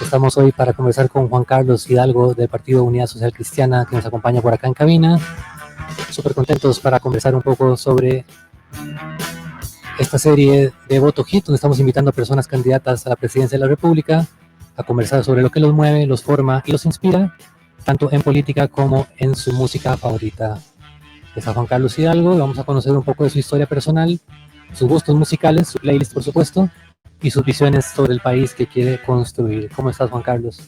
Estamos hoy para conversar con Juan Carlos Hidalgo del Partido Unidad Social Cristiana, que nos acompaña por acá en cabina. Súper contentos para conversar un poco sobre esta serie de Voto Hit, donde estamos invitando a personas candidatas a la presidencia de la República a conversar sobre lo que los mueve, los forma y los inspira, tanto en política como en su música favorita. Está Juan Carlos Hidalgo, vamos a conocer un poco de su historia personal, sus gustos musicales, su playlist por supuesto, y sus visiones sobre el país que quiere construir. ¿Cómo estás, Juan Carlos?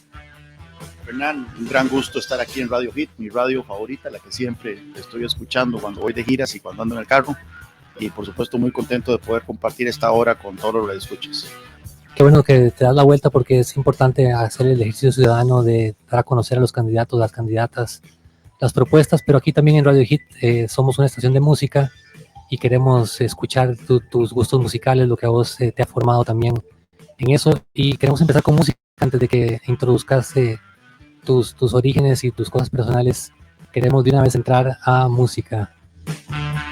Fernán, un gran gusto estar aquí en Radio Hit, mi radio favorita, la que siempre estoy escuchando cuando voy de giras y cuando ando en el carro. Y por supuesto muy contento de poder compartir esta hora con todos los que escuchas. Qué bueno que te das la vuelta, porque es importante hacer el ejercicio ciudadano de dar a conocer a los candidatos, las candidatas, las propuestas, pero aquí también en Radio Hit somos una estación de música y queremos escuchar tus gustos musicales, lo que a vos te ha formado también en eso, y queremos empezar con música antes de que introduzcas tus orígenes y tus cosas personales. Queremos de una vez entrar a música.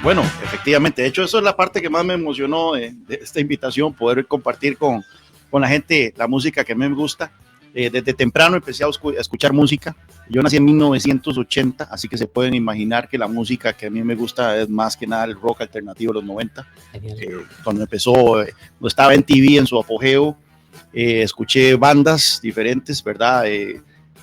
Bueno, efectivamente, de hecho eso es la parte que más me emocionó de esta invitación, poder compartir con la gente la música que a mí me gusta. Desde temprano empecé a escuchar música. Yo nací en 1980, así que se pueden imaginar que la música que a mí me gusta es más que nada el rock alternativo de los 90. Cuando empezó, cuando estaba en TV en su apogeo, escuché bandas diferentes, ¿verdad?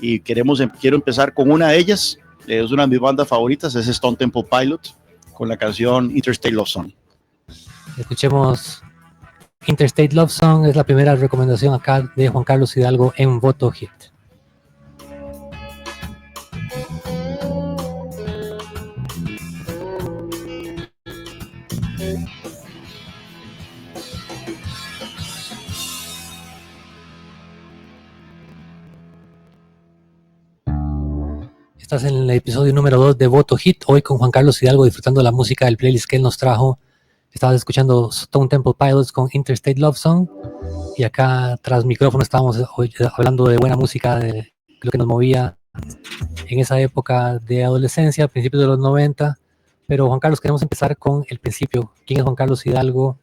Y quiero empezar con una de ellas, es una de mis bandas favoritas, es Stone Temple Pilots, con la canción Interstate Love Song. Escuchemos Interstate Love Song, es la primera recomendación acá de Juan Carlos Hidalgo en Voto Hit. Estás en el episodio número 2 de Voto Hit, hoy con Juan Carlos Hidalgo disfrutando la música del playlist que él nos trajo. Estabas escuchando Stone Temple Pilots con Interstate Love Song, y acá tras micrófono estábamos hablando de buena música, de lo que nos movía en esa época de adolescencia, principios de los 90. Pero Juan Carlos, queremos empezar con el principio. ¿Quién es Juan Carlos Hidalgo?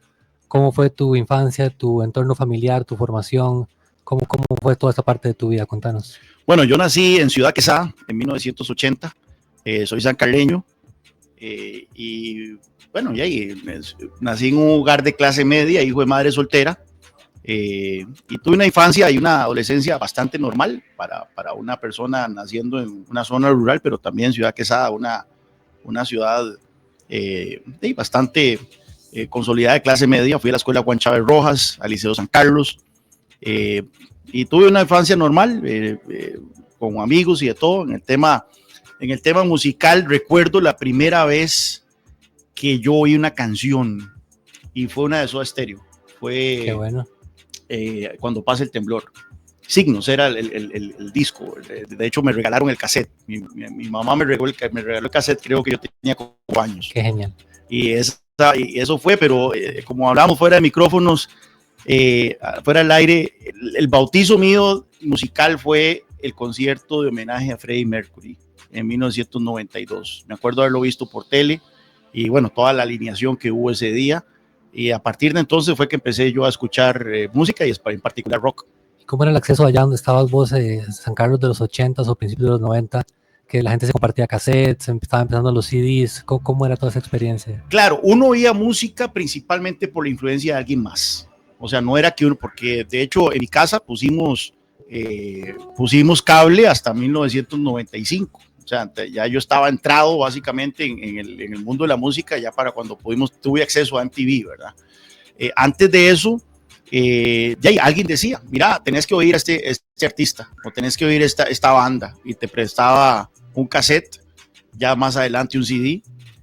¿Cómo fue tu infancia, tu entorno familiar, tu formación? ¿Cómo fue toda esta parte de tu vida? Contanos. Bueno, yo nací en Ciudad Quesada en 1980, soy sancarleño, y bueno, nací en un hogar de clase media, hijo de madre soltera, y tuve una infancia y una adolescencia bastante normal para una persona naciendo en una zona rural, pero también Ciudad Quesada, una ciudad bastante consolidada de clase media. Fui a la escuela Juan Chávez Rojas, al Liceo San Carlos, y tuve una infancia normal, con amigos y de todo. En el tema musical, recuerdo la primera vez que yo oí una canción, y fue una de Soda Stereo. Fue Qué bueno. Cuando pasa el temblor. Signos era el disco. De hecho, me regalaron el cassette. Mi mamá me regaló el cassette, creo que yo tenía 4 años. Qué genial. Y eso fue, pero como hablamos fuera de micrófonos, fuera del aire, el bautizo mío musical fue el concierto de homenaje a Freddie Mercury en 1992. Me acuerdo haberlo visto por tele, y bueno, toda la alineación que hubo ese día, y a partir de entonces fue que empecé yo a escuchar música, y en particular rock. ¿Cómo era el acceso allá donde estabas vos, San Carlos de los 80s o principios de los 90? Que la gente se compartía cassettes, estaban empezando los CDs. ¿Cómo era toda esa experiencia? Claro, uno oía música principalmente por la influencia de alguien más. O sea, no era que uno, porque de hecho en mi casa pusimos cable hasta 1995. O sea, ya yo estaba entrado básicamente en el mundo de la música, ya para cuando tuve acceso a MTV, ¿verdad? Antes de eso, ya alguien decía, mira, tenés que oír a este artista, o tenés que oír esta banda, y te prestaba un cassette, ya más adelante un CD.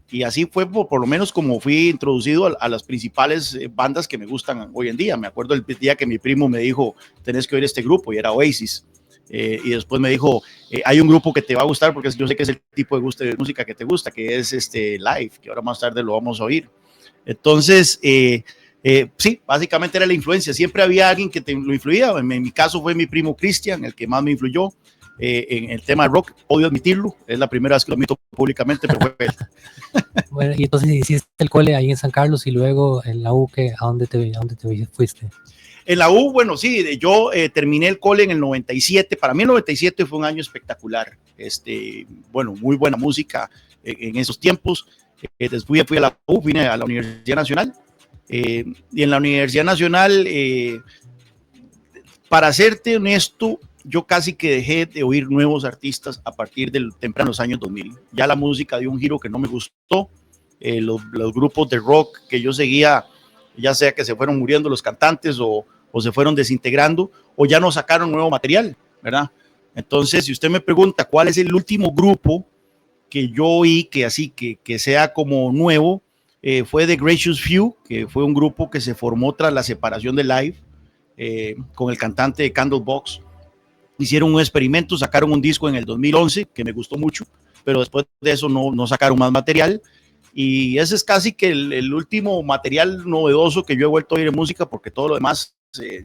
Y así fue por lo menos como fui introducido a las principales bandas que me gustan hoy en día. Me acuerdo el día que mi primo me dijo, tenés que oír este grupo, y era Oasis. Y después me dijo, hay un grupo que te va a gustar, porque yo sé que es el tipo de música que te gusta, que es Live, que ahora más tarde lo vamos a oír. Entonces, sí, básicamente era la influencia. Siempre había alguien que lo influía. En mi caso fue mi primo Cristian, el que más me influyó en el tema de rock. Odio admitirlo, es la primera vez que lo admito públicamente, pero fue él. Bueno, y entonces hiciste el cole ahí en San Carlos, y luego en la U, ¿a dónde te fuiste? En la U, bueno, sí, yo terminé el cole en el 97. Para mí el 97 fue un año espectacular. Bueno, muy buena música en esos tiempos. Después fui a la U, vine a la Universidad Nacional. Y en la Universidad Nacional, para serte honesto, yo casi que dejé de oír nuevos artistas a partir de tempranos años 2000. Ya la música dio un giro que no me gustó. Los grupos de rock que yo seguía, ya sea que se fueron muriendo los cantantes o se fueron desintegrando o ya no sacaron nuevo material, ¿verdad? Entonces, si usted me pregunta cuál es el último grupo que yo oí que sea como nuevo, fue The Gracious Few, que fue un grupo que se formó tras la separación de Live, con el cantante de Candlebox. Hicieron un experimento, sacaron un disco en el 2011 que me gustó mucho, pero después de eso no sacaron más material. Y ese es casi que el último material novedoso que yo he vuelto a oír en música, porque todo lo demás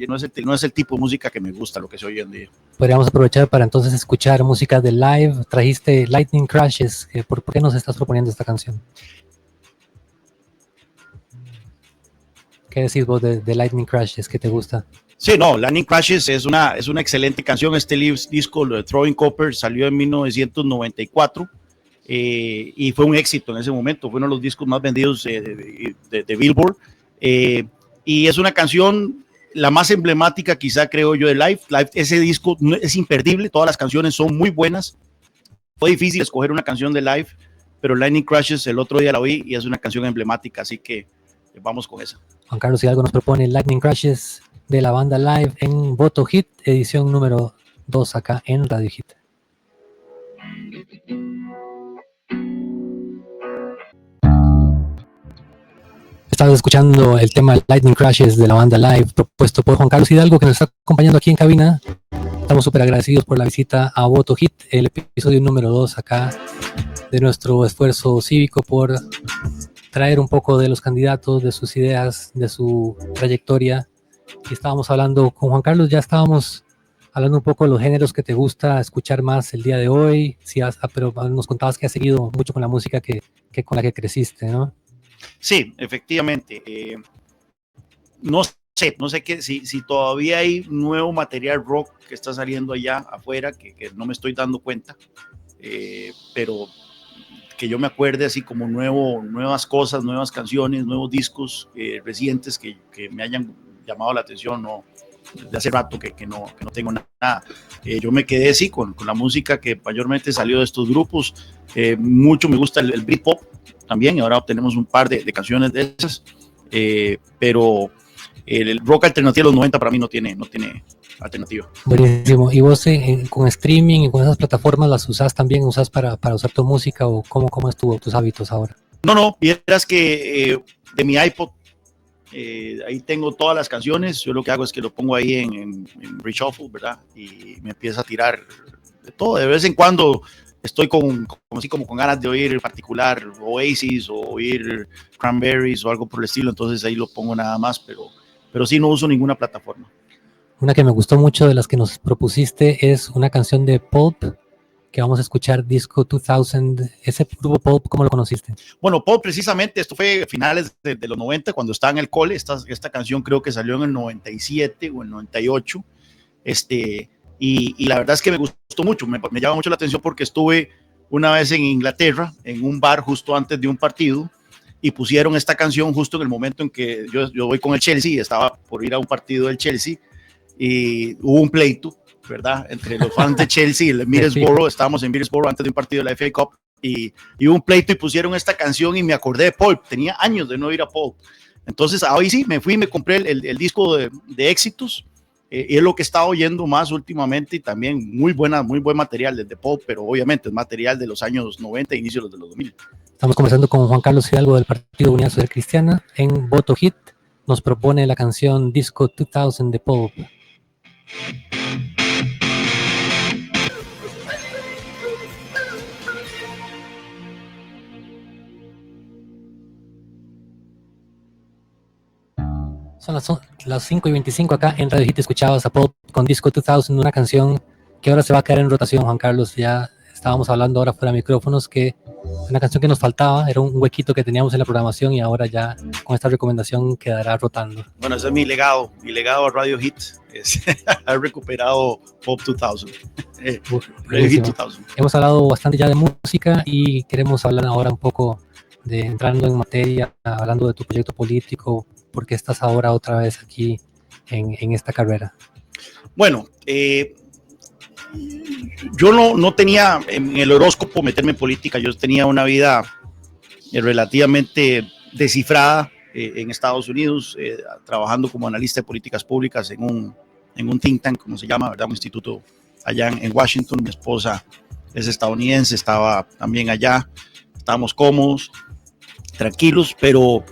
no es el tipo de música que me gusta, lo que se oye hoy en día. Podríamos aprovechar para entonces escuchar música de Live. Trajiste Lightning Crashes. ¿Por qué nos estás proponiendo esta canción? ¿Qué decís vos de Lightning Crashes? ¿Qué te gusta? Sí, no, Lightning Crashes es una excelente canción. Este disco, lo de Throwing Copper, salió en 1994. Y fue un éxito en ese momento, fue uno de los discos más vendidos de Billboard, y es una canción la más emblemática quizá creo yo de Live. Ese disco es imperdible, todas las canciones son muy buenas, fue difícil escoger una canción de Live, pero Lightning Crashes el otro día la oí y es una canción emblemática, así que vamos con esa. Juan Carlos Hidalgo nos propone Lightning Crashes de la banda Live en Voto Hit, edición número 2 acá en Radio Hit. Estás escuchando el tema Lightning Crashes de la banda Live, propuesto por Juan Carlos Hidalgo, que nos está acompañando aquí en cabina. Estamos súper agradecidos por la visita a Voto Hit, el episodio número 2 acá de nuestro esfuerzo cívico por traer un poco de los candidatos, de sus ideas, de su trayectoria. Y estábamos hablando con Juan Carlos, ya estábamos hablando un poco de los géneros que te gusta escuchar más el día de hoy, pero nos contabas que has seguido mucho con la música que con la que creciste, ¿no? Sí, efectivamente. No sé si todavía hay nuevo material rock que está saliendo allá afuera, que no me estoy dando cuenta, pero que yo me acuerde así como nuevas cosas, nuevas canciones, nuevos discos recientes que me hayan llamado la atención, no, de hace rato que no tengo nada. Yo me quedé así con la música que mayormente salió de estos grupos. Mucho me gusta el Britpop también, y ahora tenemos un par de canciones de esas, pero el rock alternativo de los 90 para mí no tiene alternativa. Buenísimo. ¿Y vos con streaming y con esas plataformas las usás también? ¿Usás para usar tu música o cómo estuvo tus hábitos ahora? No, vieras que de mi iPod ahí tengo todas las canciones. Yo lo que hago es que lo pongo ahí en reshuffle, ¿verdad? Y me empieza a tirar de todo. De vez en cuando estoy como con ganas de oír en particular Oasis o oír Cranberries o algo por el estilo, entonces ahí lo pongo nada más, pero sí no uso ninguna plataforma. Una que me gustó mucho de las que nos propusiste es una canción de Pulp, que vamos a escuchar, Disco 2000. Ese grupo Pulp, ¿cómo lo conociste? Bueno, Pulp precisamente, esto fue a finales de los 90, cuando estaba en el cole. Esta canción creo que salió en el 97 o el 98, y la verdad es que me gustó mucho, me llama mucho la atención porque estuve una vez en Inglaterra, en un bar justo antes de un partido, y pusieron esta canción justo en el momento en que yo voy con el Chelsea, estaba por ir a un partido del Chelsea, y hubo un pleito, ¿verdad?, entre los fans de Chelsea y el Middlesbrough. Estábamos en Middlesbrough antes de un partido de la FA Cup, y hubo un pleito y pusieron esta canción y me acordé de Pulp. Tenía años de no ir a Pulp, entonces hoy sí me fui y me compré el disco de éxitos, y es lo que he estado oyendo más últimamente, y también muy buen material desde Pulp, pero obviamente es material de los años 90 e inicios de los 2000. Estamos conversando con Juan Carlos Hidalgo del Partido Unidad Social Cristiana. En Voto Hit nos propone la canción Disco 2000 de Pulp. Son las 5:25 acá en Radio Hit. Escuchabas a Pulp con Disco 2000, una canción que ahora se va a caer en rotación, Juan Carlos. Ya estábamos hablando ahora fuera de micrófonos que una canción que nos faltaba, era un huequito que teníamos en la programación y ahora ya con esta recomendación quedará rotando. Bueno, ese es mi legado a Radio Hit, es haber recuperado Pop 2000. Radio Hit 2000. Hemos hablado bastante ya de música y queremos hablar ahora un poco de entrando en materia, hablando de tu proyecto político, porque estás ahora otra vez aquí en esta carrera. Bueno, yo no tenía en el horóscopo meterme en política, yo tenía una vida relativamente descifrada en Estados Unidos, trabajando como analista de políticas públicas en un think tank, como se llama, ¿verdad? Un instituto allá en Washington. Mi esposa es estadounidense, estaba también allá, estábamos cómodos, tranquilos, pero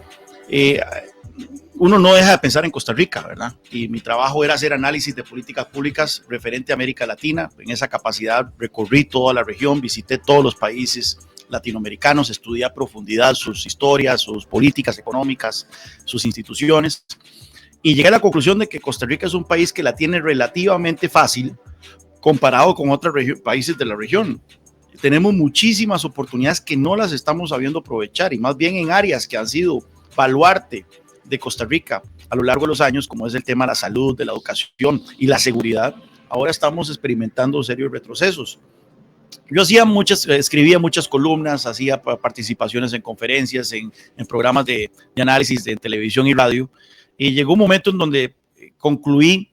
uno no deja de pensar en Costa Rica, ¿verdad? Y mi trabajo era hacer análisis de políticas públicas referente a América Latina. En esa capacidad recorrí toda la región, visité todos los países latinoamericanos, estudié a profundidad sus historias, sus políticas económicas, sus instituciones, y llegué a la conclusión de que Costa Rica es un país que la tiene relativamente fácil comparado con otros países de la región. Tenemos muchísimas oportunidades que no las estamos sabiendo aprovechar, y más bien en áreas que han sido baluarte de Costa Rica a lo largo de los años, como es el tema de la salud, de la educación y la seguridad. Ahora estamos experimentando serios retrocesos. Yo escribía muchas columnas, hacía participaciones en conferencias, en programas de análisis de televisión y radio, y llegó un momento en donde concluí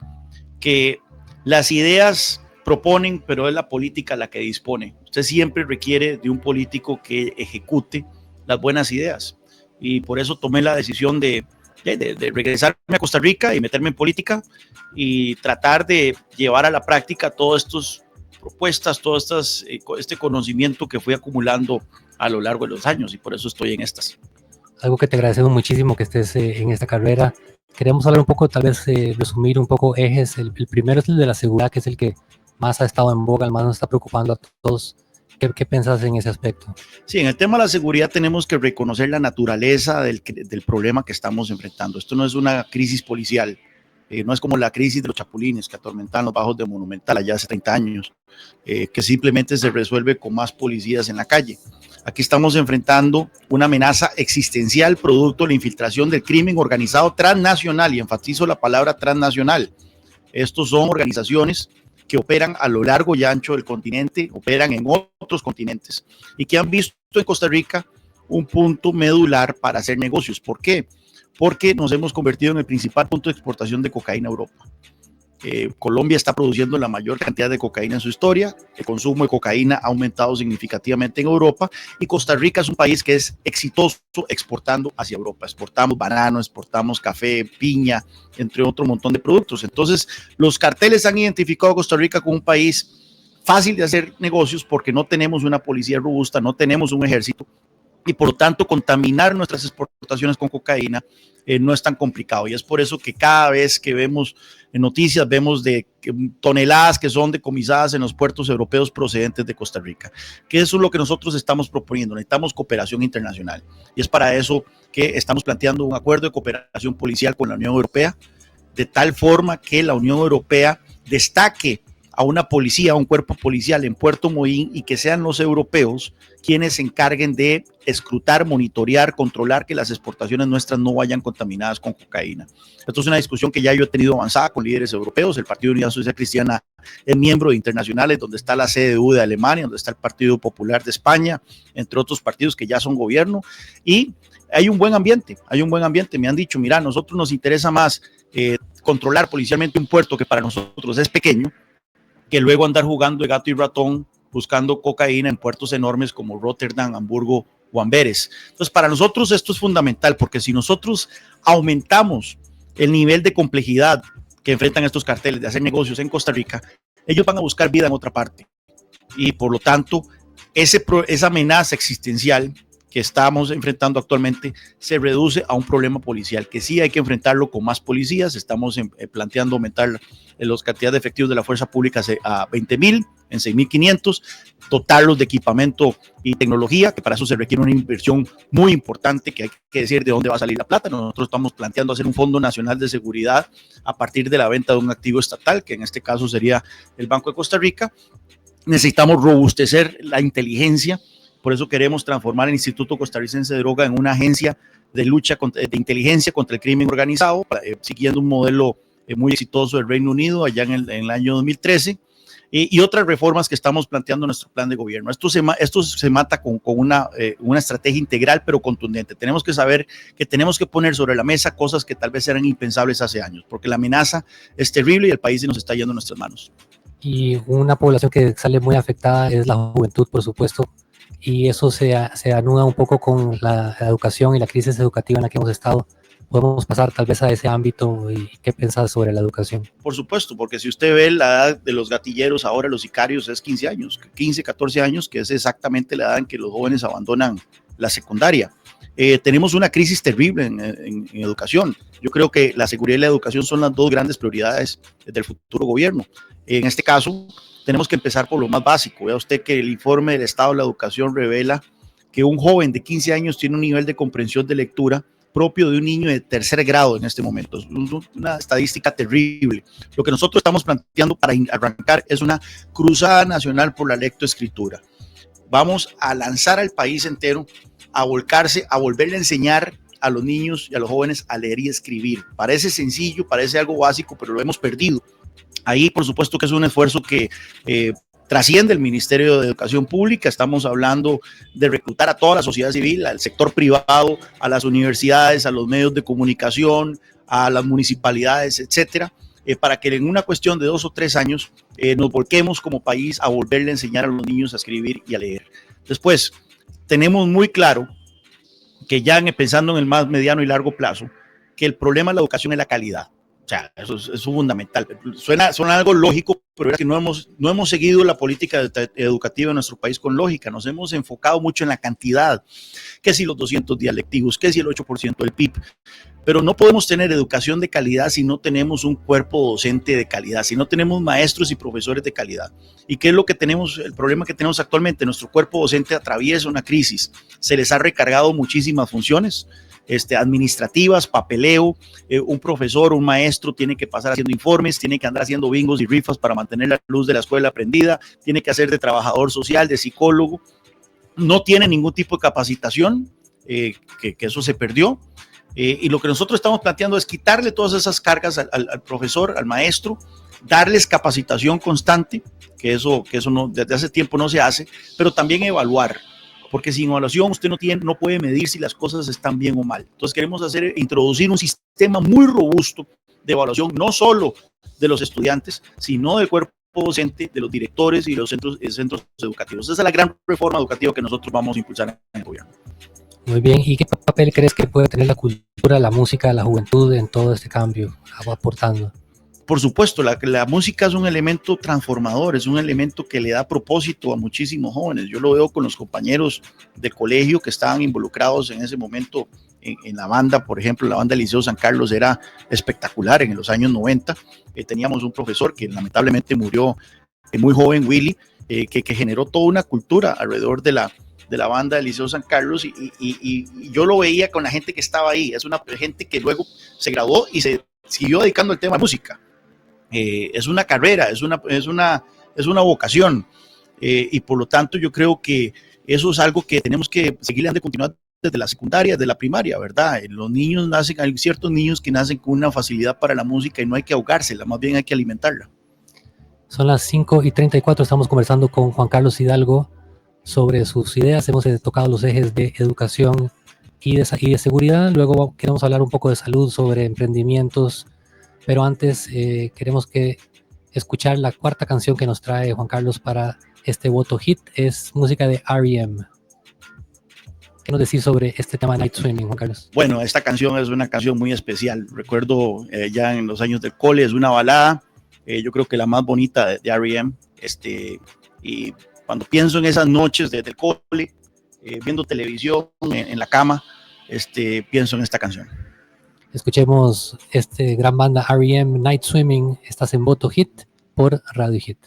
que las ideas proponen, pero es la política la que dispone. Usted siempre requiere de un político que ejecute las buenas ideas, y por eso tomé la decisión de regresarme a Costa Rica y meterme en política y tratar de llevar a la práctica todas estas propuestas, este conocimiento que fui acumulando a lo largo de los años, y por eso estoy en estas. Algo que te agradecemos muchísimo que estés en esta carrera. Queremos hablar un poco, tal vez resumir un poco ejes. El primero es el de la seguridad, que es el que más ha estado en boga, el más nos está preocupando a todos. ¿Qué piensas en ese aspecto? Sí, en el tema de la seguridad tenemos que reconocer la naturaleza del problema que estamos enfrentando. Esto no es una crisis policial, no es como la crisis de los chapulines que atormentan los bajos de Monumental allá hace 30 años, que simplemente se resuelve con más policías en la calle. Aquí estamos enfrentando una amenaza existencial producto de la infiltración del crimen organizado transnacional, y enfatizo la palabra transnacional. Estos son organizaciones que operan a lo largo y ancho del continente, operan en otros continentes, y que han visto en Costa Rica un punto medular para hacer negocios. ¿Por qué? Porque nos hemos convertido en el principal punto de exportación de cocaína a Europa. Colombia está produciendo la mayor cantidad de cocaína en su historia, el consumo de cocaína ha aumentado significativamente en Europa, y Costa Rica es un país que es exitoso exportando hacia Europa. Exportamos banano, exportamos café, piña, entre otro montón de productos. Entonces, los carteles han identificado a Costa Rica como un país fácil de hacer negocios porque no tenemos una policía robusta, no tenemos un ejército, y por lo tanto contaminar nuestras exportaciones con cocaína no es tan complicado, y es por eso que cada vez que vemos en noticias vemos de toneladas que son decomisadas en los puertos europeos procedentes de Costa Rica, que eso es lo que nosotros estamos proponiendo. Necesitamos cooperación internacional, y es para eso que estamos planteando un acuerdo de cooperación policial con la Unión Europea, de tal forma que la Unión Europea destaque a una policía, a un cuerpo policial en Puerto Moín, y que sean los europeos quienes se encarguen de escrutar, monitorear, controlar que las exportaciones nuestras no vayan contaminadas con cocaína. Esto es una discusión que ya yo he tenido avanzada con líderes europeos. El Partido de Unidad Social Cristiana es miembro de internacionales, donde está la CDU de Alemania, donde está el Partido Popular de España, entre otros partidos que ya son gobierno, y hay un buen ambiente, Me han dicho, mira, a nosotros nos interesa más controlar policialmente un puerto que para nosotros es pequeño, que luego andar jugando de gato y ratón buscando cocaína en puertos enormes como Rotterdam, Hamburgo o Amberes. Entonces, para nosotros esto es fundamental, porque si nosotros aumentamos el nivel de complejidad que enfrentan estos carteles de hacer negocios en Costa Rica, ellos van a buscar vida en otra parte, y por lo tanto esa amenaza existencial que estamos enfrentando actualmente se reduce a un problema policial, que sí hay que enfrentarlo con más policías. Estamos planteando aumentar las cantidades de efectivos de la fuerza pública a 20,000, en 6,500, dotarlos de equipamiento y tecnología, que para eso se requiere una inversión muy importante, que hay que decir de dónde va a salir la plata. Nosotros estamos planteando hacer un Fondo Nacional de Seguridad a partir de la venta de un activo estatal, que en este caso sería el Banco de Costa Rica. Necesitamos robustecer la inteligencia Por eso queremos transformar el Instituto Costarricense de Droga en una agencia de lucha de inteligencia contra el crimen organizado, siguiendo un modelo muy exitoso del Reino Unido allá en el año 2013, y otras reformas que estamos planteando en nuestro plan de gobierno. Esto se mata con una estrategia integral pero contundente. Tenemos que saber que tenemos que poner sobre la mesa cosas que tal vez eran impensables hace años, porque la amenaza es terrible y el país se nos está yendo en nuestras manos. Y una población que sale muy afectada es la juventud, por supuesto, y eso se anuda un poco con la educación y la crisis educativa en la que hemos estado. Podemos pasar tal vez a ese ámbito. ¿Y qué piensas sobre la educación? Por supuesto, porque si usted ve la edad de los gatilleros ahora, los sicarios, es 15 años, 15, 14 años, que es exactamente la edad en que los jóvenes abandonan la secundaria. Tenemos una crisis terrible en educación. Yo creo que la seguridad y la educación son las dos grandes prioridades del futuro gobierno. En este caso, tenemos que empezar por lo más básico. Vea usted que el informe del Estado de la Educación revela que un joven de 15 años tiene un nivel de comprensión de lectura propio de un niño de tercer grado en este momento. Es una estadística terrible. Lo que nosotros estamos planteando para arrancar es una cruzada nacional por la lectoescritura. Vamos a lanzar al país entero a volcarse, a volverle a enseñar a los niños y a los jóvenes a leer y escribir. Parece sencillo, parece algo básico, pero lo hemos perdido. Ahí, por supuesto, que es un esfuerzo que trasciende el Ministerio de Educación Pública. Estamos hablando de reclutar a toda la sociedad civil, al sector privado, a las universidades, a los medios de comunicación, a las municipalidades, etcétera, para que en una cuestión de 2 o 3 años nos volquemos como país a volverle a enseñar a los niños a escribir y a leer. Después, tenemos muy claro que ya pensando en el más mediano y largo plazo, que el problema de la educación es la calidad. O sea, eso es fundamental. Suena algo lógico, pero es que no hemos seguido la política educativa en nuestro país con lógica. Nos hemos enfocado mucho en la cantidad, que si los 200 días lectivos, que si el 8% del PIB. Pero no podemos tener educación de calidad si no tenemos un cuerpo docente de calidad, si no tenemos maestros y profesores de calidad. ¿Y qué es lo que tenemos? El problema que tenemos actualmente, nuestro cuerpo docente atraviesa una crisis. Se les ha recargado muchísimas funciones administrativas, papeleo. Un profesor, un maestro tiene que pasar haciendo informes, tiene que andar haciendo bingos y rifas para mantener la luz de la escuela prendida, tiene que hacer de trabajador social, de psicólogo. No tiene ningún tipo de capacitación, que eso se perdió. Y lo que nosotros estamos planteando es quitarle todas esas cargas al profesor, al maestro, darles capacitación constante, que eso no, desde hace tiempo no se hace, pero también evaluar, porque sin evaluación usted no puede medir si las cosas están bien o mal. Entonces queremos introducir un sistema muy robusto de evaluación, no solo de los estudiantes, sino del cuerpo docente, de los directores y de los centros educativos. Esa es la gran reforma educativa que nosotros vamos a impulsar en el gobierno. Muy bien, ¿y qué papel crees que puede tener la cultura, la música, la juventud en todo este cambio, aportando? Por supuesto, la música es un elemento transformador, es un elemento que le da propósito a muchísimos jóvenes. Yo lo veo con los compañeros de colegio que estaban involucrados en ese momento en la banda. Por ejemplo, la banda del Liceo San Carlos era espectacular en los años 90. Teníamos un profesor que lamentablemente murió muy joven, Willy, que generó toda una cultura alrededor de la banda del Liceo San Carlos, y yo lo veía con la gente que estaba ahí. Es una gente que luego se graduó y se siguió dedicando al tema de música. Es una carrera, es una vocación, y por lo tanto yo creo que eso es algo que tenemos que seguir de continuar desde la secundaria, desde la primaria, ¿verdad? Los niños hay ciertos niños que nacen con una facilidad para la música y no hay que ahogársela, más bien hay que alimentarla. Son las 5:34, estamos conversando con Juan Carlos Hidalgo sobre sus ideas. Hemos tocado los ejes de educación y de seguridad. Luego queremos hablar un poco de salud, sobre emprendimientos. Pero antes queremos escuchar la cuarta canción que nos trae Juan Carlos para este voto hit. Es música de R.E.M. ¿Qué nos decís sobre este tema Night Swimming, Juan Carlos? Bueno, esta canción es una canción muy especial. Recuerdo ya en los años del cole, es una balada. Yo creo que la más bonita de R.E.M. Y cuando pienso en esas noches desde el cole, viendo televisión en la cama, pienso en esta canción. Escuchemos gran banda R.E.M. Night Swimming. Estás en Voto Hit por Radio Hit.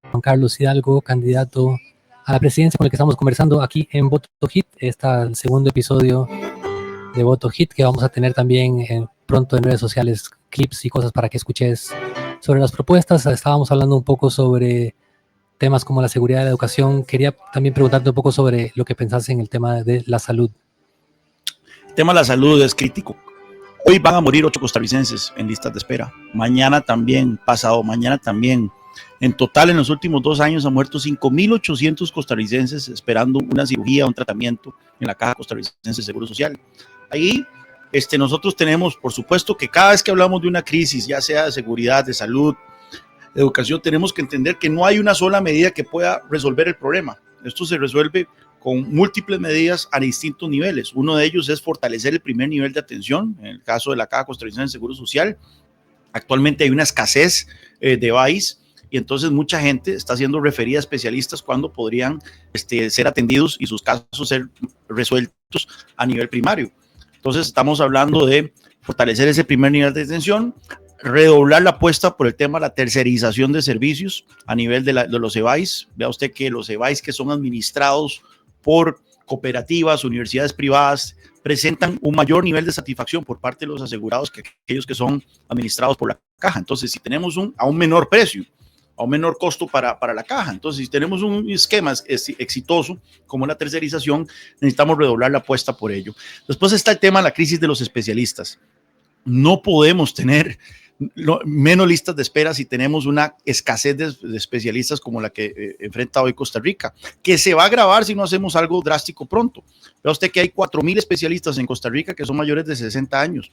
Juan Carlos Hidalgo, candidato a la presidencia, con el que estamos conversando aquí en Voto Hit. Está el segundo episodio de Voto Hit, que vamos a tener también pronto en redes sociales, clips y cosas para que escuches sobre las propuestas. Estábamos hablando un poco sobre temas como la seguridad de la educación. Quería también preguntarte un poco sobre lo que pensás en el tema de la salud. El tema de la salud es crítico. Hoy van a morir 8 costarricenses en listas de espera. Mañana también, pasado mañana también. En total, en los últimos 2 años han muerto 5.800 costarricenses esperando una cirugía o un tratamiento en la Caja Costarricense de Seguro Social. Ahí nosotros tenemos, por supuesto, que cada vez que hablamos de una crisis, ya sea de seguridad, de salud, de educación, tenemos que entender que no hay una sola medida que pueda resolver el problema. Esto se resuelve con múltiples medidas a distintos niveles. Uno de ellos es fortalecer el primer nivel de atención, en el caso de la Caja Costarricense de Seguro Social. Actualmente hay una escasez de VAIS y entonces mucha gente está siendo referida a especialistas cuando podrían ser atendidos y sus casos ser resueltos a nivel primario. Entonces estamos hablando de fortalecer ese primer nivel de atención, redoblar la apuesta por el tema de la tercerización de servicios a nivel de los EVAIS. Vea usted que los EVAIS que son administrados por cooperativas, universidades privadas, presentan un mayor nivel de satisfacción por parte de los asegurados que aquellos que son administrados por la caja. Entonces, si tenemos a un menor precio, a un menor costo para la caja, entonces si tenemos un esquema exitoso como la tercerización, necesitamos redoblar la apuesta por ello. Después está el tema de la crisis de los especialistas. No podemos tener menos listas de espera si tenemos una escasez de especialistas como la que enfrenta hoy Costa Rica, que se va a agravar si no hacemos algo drástico pronto. Vea usted que hay 4.000 especialistas en Costa Rica que son mayores de 60 años.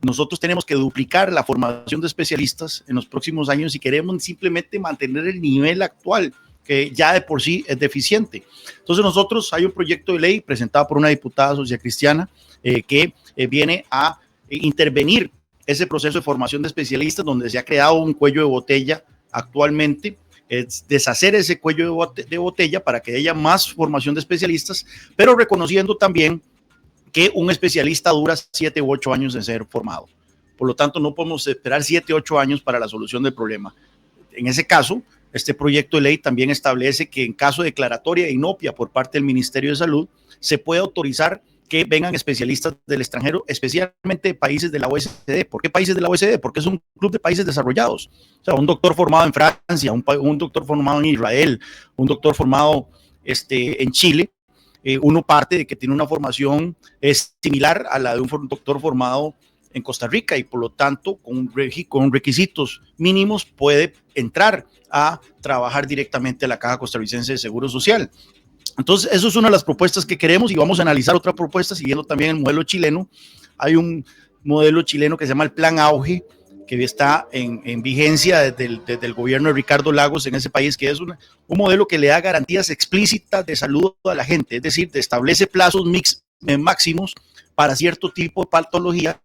Nosotros tenemos que duplicar la formación de especialistas en los próximos años si queremos simplemente mantener el nivel actual, que ya de por sí es deficiente. Entonces nosotros, hay un proyecto de ley presentado por una diputada socialcristiana que viene a intervenir ese proceso de formación de especialistas donde se ha creado un cuello de botella actualmente, es deshacer ese cuello de botella para que haya más formación de especialistas, pero reconociendo también que un especialista dura 7 u 8 años en ser formado. Por lo tanto, no podemos esperar 7 u 8 años para la solución del problema. En ese caso, este proyecto de ley también establece que en caso de declaratoria de inopia por parte del Ministerio de Salud, se puede autorizar que vengan especialistas del extranjero, especialmente de países de la OECD. ¿Por qué países de la OECD? Porque es un club de países desarrollados. O sea, un doctor formado en Francia, un doctor formado en Israel, un doctor formado en Chile, uno parte de que tiene una formación similar a la de un doctor formado en Costa Rica y por lo tanto con requisitos mínimos puede entrar a trabajar directamente a la Caja Costarricense de Seguro Social. Entonces, eso es una de las propuestas que queremos y vamos a analizar otra propuesta siguiendo también el modelo chileno. Hay un modelo chileno que se llama el Plan Auge, que está en vigencia desde el gobierno de Ricardo Lagos en ese país, que es un modelo que le da garantías explícitas de salud a la gente, es decir, te establece plazos máximos para cierto tipo de patologías.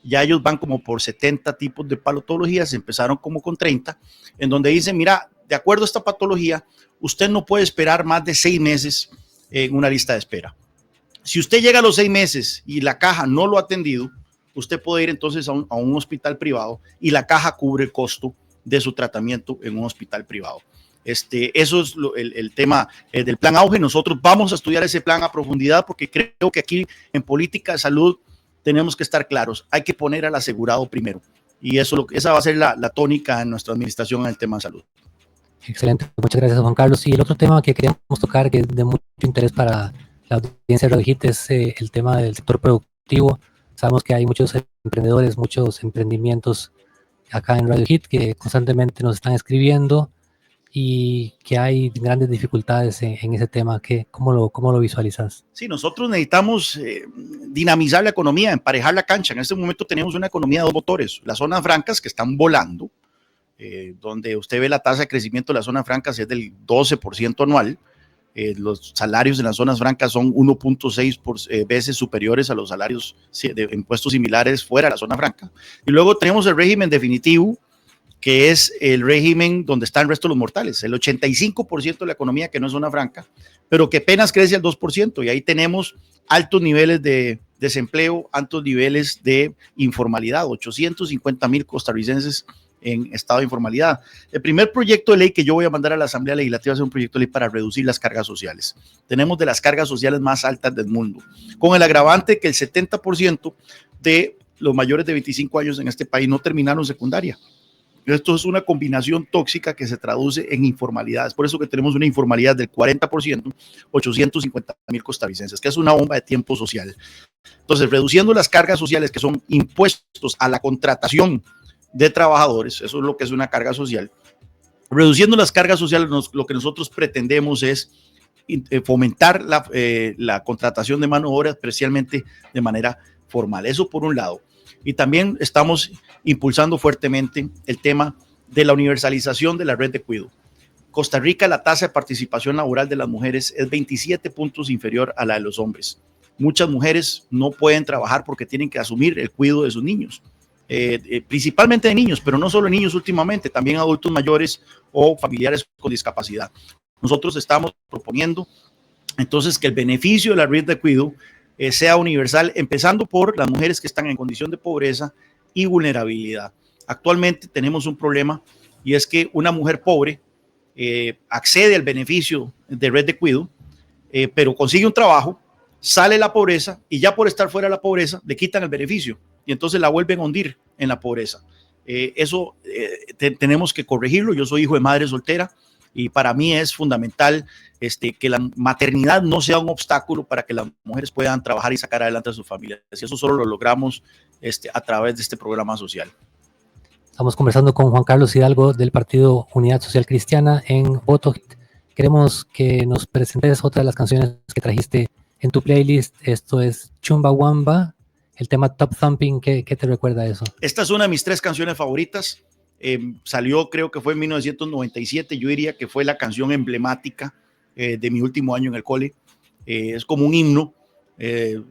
Ya ellos van como por 70 tipos de patologías, empezaron como con 30, en donde dicen, mira, de acuerdo a esta patología, usted no puede esperar más de 6 meses en una lista de espera. Si usted llega a los 6 meses y la caja no lo ha atendido, usted puede ir entonces a un hospital privado y la caja cubre el costo de su tratamiento en un hospital privado. Eso es el tema del Plan Auge. Nosotros vamos a estudiar ese plan a profundidad porque creo que aquí en política de salud tenemos que estar claros. Hay que poner al asegurado primero y esa va a ser la tónica en nuestra administración en el tema de salud. Excelente, muchas gracias Juan Carlos. Y el otro tema que queríamos tocar, que es de mucho interés para la audiencia de Radio Hit, es el tema del sector productivo. Sabemos que hay muchos emprendedores, muchos emprendimientos acá en Radio Hit que constantemente nos están escribiendo y que hay grandes dificultades en ese tema. ¿Cómo lo visualizas? Sí, nosotros necesitamos dinamizar la economía, emparejar la cancha. En este momento tenemos una economía de 2 motores, las zonas francas que están volando, donde usted ve la tasa de crecimiento de las zonas francas es del 12% anual. Los salarios en las zonas francas son 1.6 veces superiores a los salarios de impuestos similares fuera de la zona franca. Y luego tenemos el régimen definitivo, que es el régimen donde está el resto de los mortales, el 85% de la economía que no es zona franca, pero que apenas crece al 2%, y ahí tenemos altos niveles de desempleo, altos niveles de informalidad, 850,000 costarricenses en estado de informalidad. El primer proyecto de ley que yo voy a mandar a la Asamblea Legislativa es un proyecto de ley para reducir las cargas sociales. Tenemos de las cargas sociales más altas del mundo, con el agravante que el 70% de los mayores de 25 años en este país no terminaron secundaria. Esto es una combinación tóxica que se traduce en informalidad. Es por eso que tenemos una informalidad del 40%, 850,000 costarricenses, que es una bomba de tiempo social. Entonces, reduciendo las cargas sociales, que son impuestos a la contratación de trabajadores, eso es lo que es una carga social. Reduciendo las cargas sociales, lo que nosotros pretendemos es fomentar la contratación de mano de obra, especialmente de manera formal. Eso por un lado. Y también estamos impulsando fuertemente el tema de la universalización de la red de cuidado. Costa Rica, la tasa de participación laboral de las mujeres es 27 puntos inferior a la de los hombres. Muchas mujeres no pueden trabajar porque tienen que asumir el cuidado de sus niños, principalmente de niños, pero no solo niños últimamente, también adultos mayores o familiares con discapacidad. Nosotros estamos proponiendo entonces que el beneficio de la red de cuidado sea universal, empezando por las mujeres que están en condición de pobreza y vulnerabilidad. Actualmente tenemos un problema y es que una mujer pobre accede al beneficio de red de cuidado, pero consigue un trabajo, sale de la pobreza y ya por estar fuera de la pobreza le quitan el beneficio y entonces la vuelven a hundir en la pobreza. Eso tenemos que corregirlo. Yo soy hijo de madre soltera y para mí es fundamental que la maternidad no sea un obstáculo para que las mujeres puedan trabajar y sacar adelante a sus familias. Y eso solo lo logramos a través de este programa social. Estamos conversando con Juan Carlos Hidalgo del Partido Unidad Social Cristiana en Voto Hit. Queremos que nos presentes otra de las canciones que trajiste en tu playlist. Esto es Chumbawamba, el tema Top Thumping. ¿Qué te recuerda eso? Esta es una de mis 3 canciones favoritas. Salió, creo que fue en 1997. Yo diría que fue la canción emblemática de mi último año en el cole. Es como un himno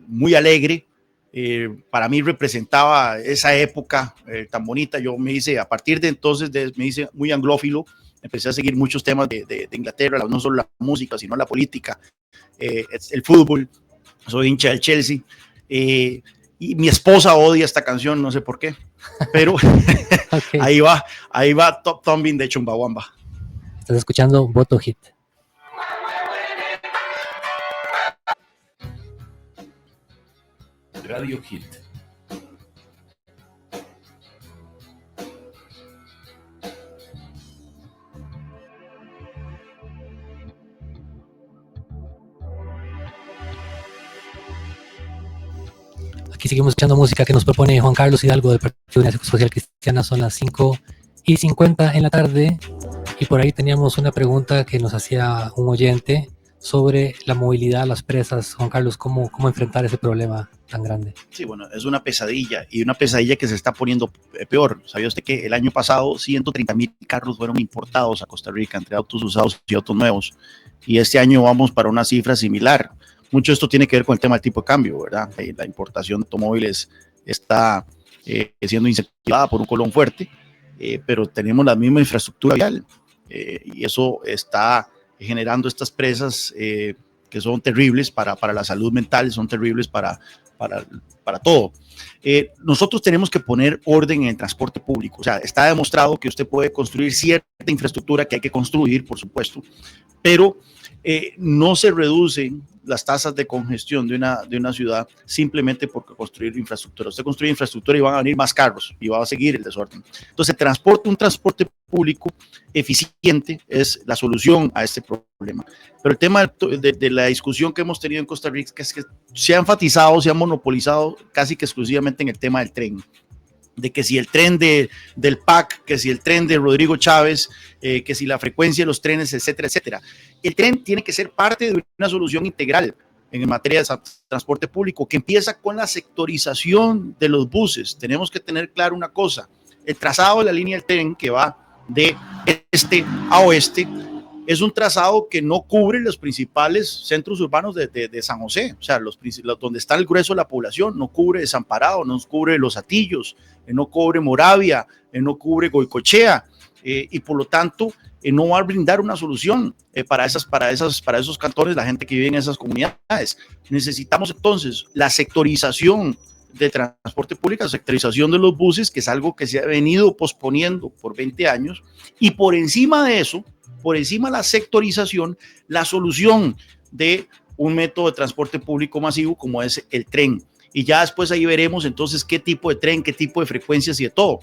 muy alegre. Para mí representaba esa época tan bonita. Yo me hice, a partir de entonces, me hice muy anglófilo. Empecé a seguir muchos temas de Inglaterra, no solo la música, sino la política, el fútbol. Soy hincha del Chelsea. Y mi esposa odia esta canción, no sé por qué, pero okay. ahí va Top Thumping de Chumbawamba. Estás escuchando Voto Hit. Radio Hit. Aquí seguimos escuchando música que nos propone Juan Carlos Hidalgo del Partido Unidad Social Cristiana. Son las 5:50 en la tarde y por ahí teníamos una pregunta que nos hacía un oyente sobre la movilidad a las presas. Juan Carlos, ¿cómo enfrentar ese problema tan grande? Sí, bueno, es una pesadilla y una pesadilla que se está poniendo peor. ¿Sabía usted que el año pasado 130,000 carros fueron importados a Costa Rica entre autos usados y autos nuevos? Y este año vamos para una cifra similar. Mucho de esto tiene que ver con el tema del tipo de cambio, ¿verdad? La importación de automóviles está siendo incentivada por un colón fuerte, pero tenemos la misma infraestructura vial y eso está generando estas presas que son terribles para la salud mental, son terribles para todo. Nosotros tenemos que poner orden en el transporte público. O sea, está demostrado que usted puede construir cierta infraestructura que hay que construir, por supuesto, pero no se reducen las tasas de congestión de una ciudad simplemente porque construir infraestructura. Usted construye infraestructura y van a venir más carros y va a seguir el desorden. Entonces, un transporte público eficiente es la solución a este problema. Pero el tema de la discusión que hemos tenido en Costa Rica es que se ha enfatizado, se ha monopolizado casi que exclusivamente en el tema del tren. De que si el tren del PAC, que si el tren de Rodrigo Chávez, que si la frecuencia de los trenes, etcétera, etcétera. El tren tiene que ser parte de una solución integral en materia de transporte público, que empieza con la sectorización de los buses. Tenemos que tener claro una cosa: el trazado de la línea del tren que va de este a oeste es un trazado que no cubre los principales centros urbanos de San José, o sea, donde está el grueso de la población. No cubre Desamparado, no cubre Los Hatillos, no cubre Moravia, no cubre Goicoechea, y por lo tanto no va a brindar una solución para esos cantones, la gente que vive en esas comunidades. Necesitamos entonces la sectorización de transporte público, la sectorización de los buses, que es algo que se ha venido posponiendo por 20 años, y por encima de eso, por encima de la sectorización, la solución de un método de transporte público masivo como es el tren. Y ya después ahí veremos entonces qué tipo de tren, qué tipo de frecuencias y de todo.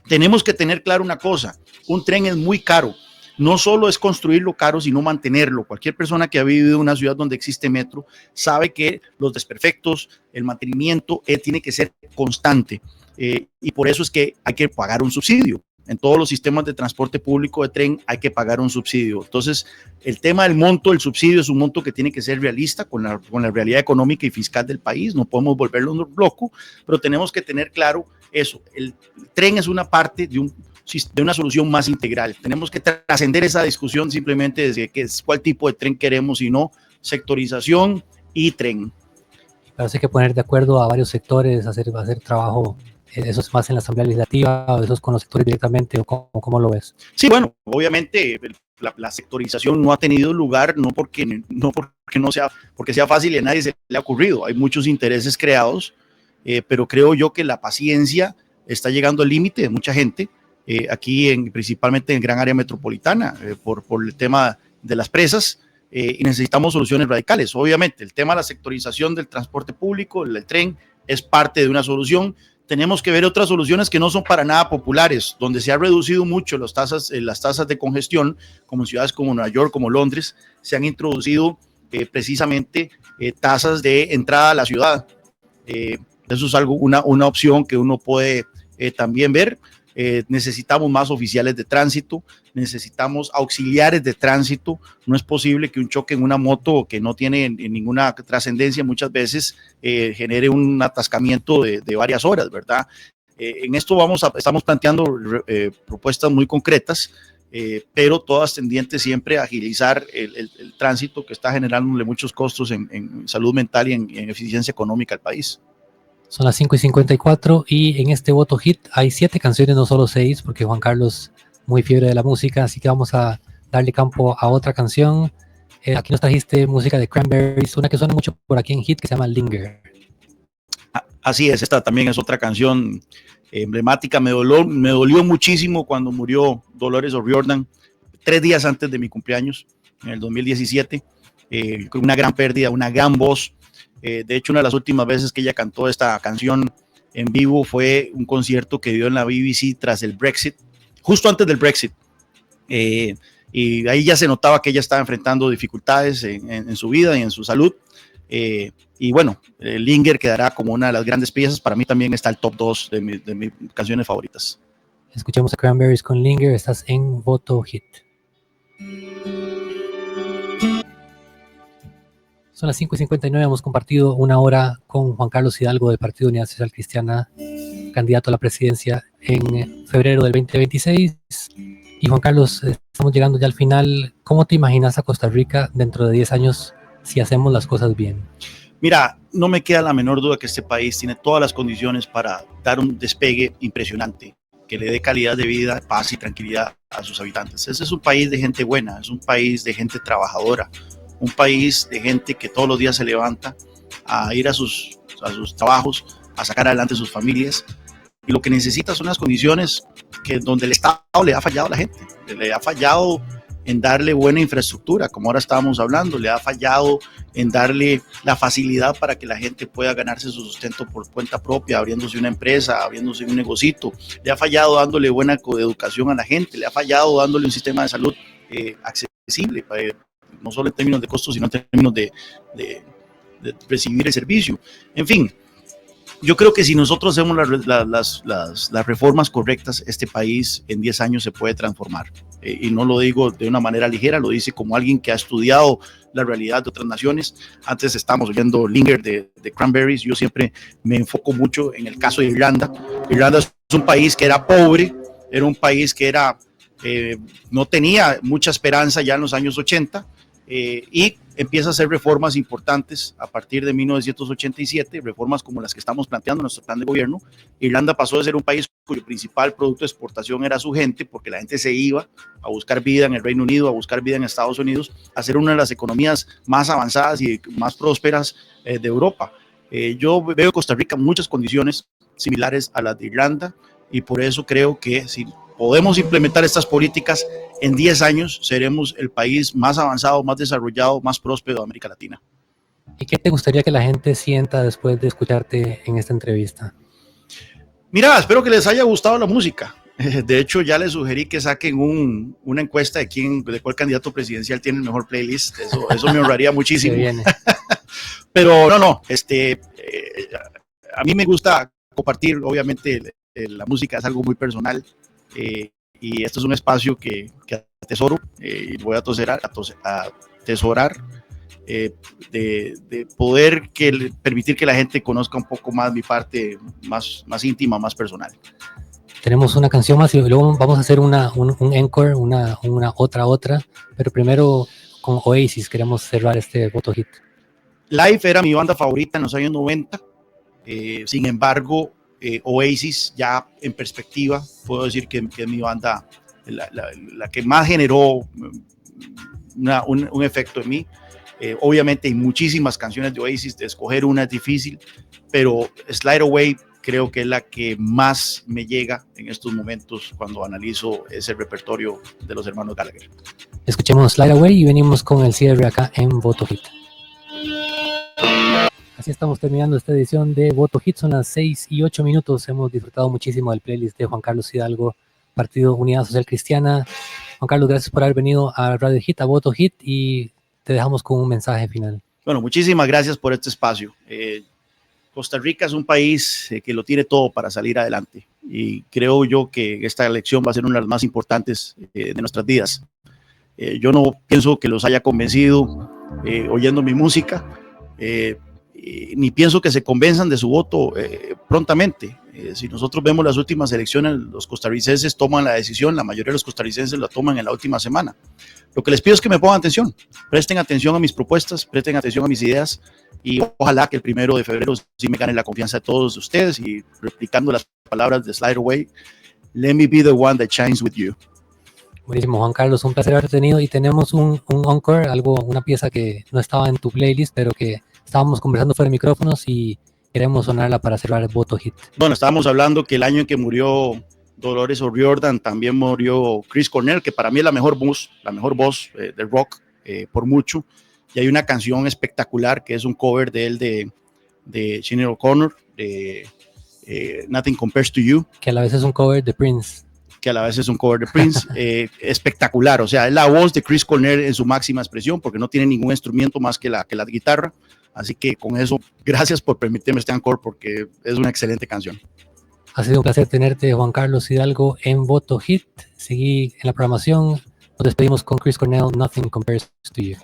Tenemos que tener claro una cosa, un tren es muy caro. No solo es construirlo caro, sino mantenerlo. Cualquier persona que ha vivido en una ciudad donde existe metro sabe que los desperfectos, el mantenimiento tiene que ser constante. Y por eso es que hay que pagar un subsidio. En todos los sistemas de transporte público de tren hay que pagar un subsidio. Entonces, el tema del monto, el subsidio es un monto que tiene que ser realista con la realidad económica y fiscal del país. No podemos volverlo un bloco, pero tenemos que tener claro eso. El tren es una parte de una solución más integral. Tenemos que trascender esa discusión simplemente desde cuál tipo de tren queremos, sino sectorización y tren. Parece que poner de acuerdo a varios sectores, hacer trabajo, eso es más en la Asamblea Legislativa, o eso es con los sectores directamente, o cómo lo ves. Sí, bueno, obviamente la sectorización no ha tenido lugar, no porque sea fácil y a nadie se le ha ocurrido. Hay muchos intereses creados, pero creo yo que la paciencia está llegando al límite de mucha gente. Aquí principalmente en gran área metropolitana, por el tema de las presas, y necesitamos soluciones radicales. Obviamente, el tema de la sectorización del transporte público, el tren, es parte de una solución. Tenemos que ver otras soluciones que no son para nada populares, donde se ha reducido mucho las tasas de congestión, como en ciudades como Nueva York, como Londres, se han introducido precisamente tasas de entrada a la ciudad. Eso es una opción que uno puede también ver. Necesitamos más oficiales de tránsito, necesitamos auxiliares de tránsito. No es posible que un choque en una moto que no tiene ninguna trascendencia muchas veces genere un atascamiento de varias horas, ¿verdad? En esto estamos planteando propuestas muy concretas, pero todas tendientes siempre a agilizar el tránsito que está generándole muchos costos en salud mental y en eficiencia económica al país. Son las 5:54 y en este voto hit hay 7 canciones, no solo 6, porque Juan Carlos muy fiebre de la música, así que vamos a darle campo a otra canción. Aquí nos trajiste música de Cranberries, una que suena mucho por aquí en hit que se llama Linger. Así es, esta también es otra canción emblemática. Me dolió muchísimo cuando murió Dolores O'Riordan, 3 días antes de mi cumpleaños, en el 2017. Una gran pérdida, una gran voz. De hecho, una de las últimas veces que ella cantó esta canción en vivo fue un concierto que dio en la BBC tras el Brexit, justo antes del Brexit. Y ahí ya se notaba que ella estaba enfrentando dificultades en su vida y en su salud. Y bueno, Linger quedará como una de las grandes piezas. Para mí también está el top 2 de mis canciones favoritas. Escuchemos a Cranberries con Linger. Estás en Voto Hit. Son las 5:59, hemos compartido una hora con Juan Carlos Hidalgo del Partido Unidad Social Cristiana, candidato a la presidencia en febrero del 2026. Y Juan Carlos, estamos llegando ya al final. ¿Cómo te imaginas a Costa Rica dentro de 10 años si hacemos las cosas bien? Mira, no me queda la menor duda que este país tiene todas las condiciones para dar un despegue impresionante, que le dé calidad de vida, paz y tranquilidad a sus habitantes. Ese es un país de gente buena, es un país de gente trabajadora, un país de gente que todos los días se levanta a ir a sus trabajos, a sacar adelante sus familias. Y lo que necesita son las condiciones donde el Estado le ha fallado a la gente, le ha fallado en darle buena infraestructura, como ahora estábamos hablando, le ha fallado en darle la facilidad para que la gente pueda ganarse su sustento por cuenta propia, abriéndose una empresa, abriéndose un negocito, le ha fallado dándole buena educación a la gente, le ha fallado dándole un sistema de salud accesible, no solo en términos de costos, sino en términos de recibir el servicio. En fin, yo creo que si nosotros hacemos las reformas correctas, este país en 10 años se puede transformar. Y no lo digo de una manera ligera, lo dice como alguien que ha estudiado la realidad de otras naciones. Antes estábamos oyendo Linger de Cranberries. Yo siempre me enfoco mucho en el caso de Irlanda. Irlanda es un país que era pobre, era un país que no tenía mucha esperanza ya en los años 80. Y empieza a hacer reformas importantes a partir de 1987, reformas como las que estamos planteando en nuestro plan de gobierno. Irlanda pasó de ser un país cuyo principal producto de exportación era su gente, porque la gente se iba a buscar vida en el Reino Unido, a buscar vida en Estados Unidos, a ser una de las economías más avanzadas y más prósperas de Europa. Yo veo en Costa Rica muchas condiciones similares a las de Irlanda, y por eso creo que si podemos implementar estas políticas, en 10 años seremos el país más avanzado, más desarrollado, más próspero de América Latina. ¿Y qué te gustaría que la gente sienta después de escucharte en esta entrevista? Mira, espero que les haya gustado la música. De hecho, ya le sugerí que saquen una encuesta de cuál candidato presidencial tiene el mejor playlist. Eso me honraría muchísimo. Pero no, a mí me gusta compartir, obviamente, la música es algo muy personal, y esto es un espacio que atesoro, y voy a atesorar, de poder permitir que la gente conozca un poco más mi parte más íntima, más personal. Tenemos una canción más y luego vamos a hacer un encore, una otra, pero primero con Oasis queremos cerrar este voto hit. Live era mi banda favorita en los años 90, sin embargo, Oasis ya en perspectiva, puedo decir que es mi banda, la que más generó un efecto en mí. Obviamente hay muchísimas canciones de Oasis, de escoger una es difícil, pero Slide Away creo que es la que más me llega en estos momentos cuando analizo ese repertorio de los hermanos Gallagher. Escuchemos Slide Away y venimos con el cierre acá en Voto Hit. Así estamos terminando esta edición de Voto Hit, son las 6:08. Hemos disfrutado muchísimo del playlist de Juan Carlos Hidalgo, Partido Unidad Social Cristiana. Juan Carlos, gracias por haber venido a Radio Hit, a Voto Hit, y te dejamos con un mensaje final. Bueno, muchísimas gracias por este espacio. Costa Rica es un país que lo tiene todo para salir adelante, y creo yo que esta elección va a ser una de las más importantes de nuestras vidas. Yo no pienso que los haya convencido oyendo mi música, ni pienso que se convenzan de su voto prontamente. Si nosotros vemos las últimas elecciones, los costarricenses toman la decisión, la mayoría de los costarricenses la toman en la última semana. Lo que les pido es que me pongan atención, presten atención a mis propuestas, presten atención a mis ideas, y ojalá que el 1 de febrero sí me gane la confianza de todos ustedes, y replicando las palabras de Slide Away, let me be the one that shines with you. Buenísimo, Juan Carlos, un placer haberte tenido, y tenemos un encore, una pieza que no estaba en tu playlist, pero que estábamos conversando fuera de micrófonos y queremos sonarla para cerrar el Voto Hit. Bueno, estábamos hablando que el año en que murió Dolores O'Riordan también murió Chris Cornell, que para mí es la mejor voz del rock por mucho, y hay una canción espectacular que es un cover de él de Sinead O'Connor, de Nothing Compares to You, que a la vez es un cover de Prince. Espectacular. O sea, es la voz de Chris Cornell en su máxima expresión, porque no tiene ningún instrumento más que la guitarra. Así que con eso, gracias por permitirme este encore, porque es una excelente canción. Ha sido un placer tenerte, Juan Carlos Hidalgo, en Voto Hit. Seguí en la programación. Nos despedimos con Chris Cornell, Nothing Compares to You.